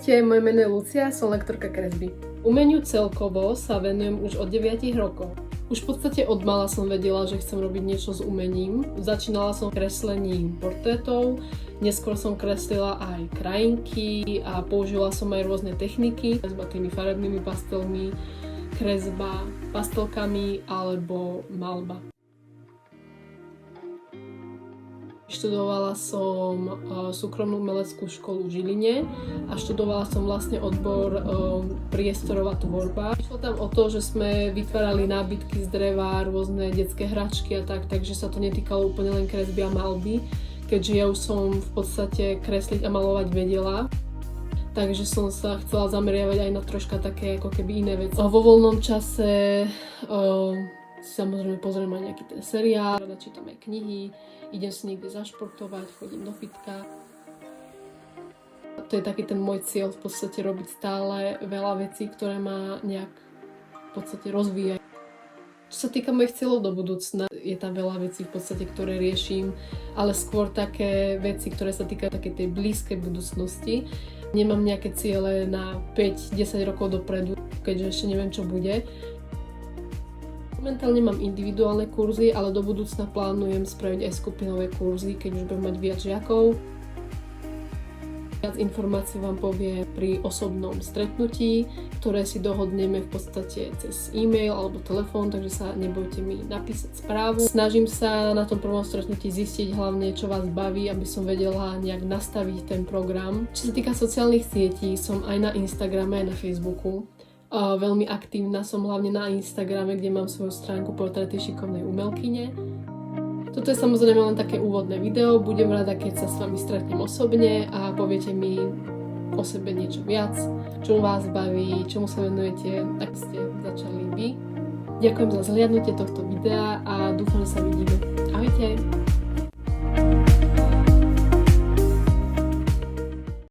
Ahojte, moje meno je Lucia, som lektorka kresby. Umeniu celkovo sa venujem už od 9 rokov. Už v podstate od mala som vedela, že chcem robiť niečo s umením. Začínala som kreslením portrétov, neskôr som kreslila aj krajinky a použila som aj rôzne techniky, kresba tými farebnými pastelmi, kresba pastelkami alebo maľba. Študovala som súkromnú umeleckú školu v Žiline a študovala som vlastne odbor priestorová tvorba. Išlo tam o to, že sme vytvárali nábytky z dreva, rôzne detské hračky a tak, takže sa to netýkalo úplne len kresby a maľby, keďže ja už som v podstate kresliť a malovať vedela. Takže som sa chcela zameriavať aj na troška také ako keby iné veci. Vo voľnom čase samozrejme pozriem aj nejaký ten seriál, rada čítam aj knihy, idem si niekde zašportovať, chodím do fitka. To je taký ten môj cieľ, v podstate robiť stále veľa vecí, ktoré ma nejak v podstate rozvíjajú. Čo sa týka mojich cieľov do budúcna, je tam veľa vecí v podstate, ktoré riešim, ale skôr také veci, ktoré sa týkajú takej tej blízkej budúcnosti. Nemám nejaké ciele na 5-10 rokov dopredu, keďže ešte neviem, čo bude. Momentálne mám individuálne kurzy, ale do budúcna plánujem spraviť aj skupinové kurzy, keď už budem mať viac žiakov. Viac informácií vám poviem pri osobnom stretnutí, ktoré si dohodneme v podstate cez e-mail alebo telefón, takže sa nebojte mi napísať správu. Snažím sa na tom prvom stretnutí zistiť hlavne, čo vás baví, aby som vedela nejak nastaviť ten program. Čo sa týka sociálnych sietí, som aj na Instagrame, aj na Facebooku. Veľmi aktívna som hlavne na Instagrame, kde mám svoju stránku Portréty šikovnej umelkyne. Toto je samozrejme len také úvodné video, budem rada, keď sa s vami stretnem osobne a poviete mi o sebe niečo viac, čo vás baví, čomu sa venujete, tak ste začali vy. Ďakujem za zhliadnutie tohto videa a dúfam, že sa vidíme. Ahojte!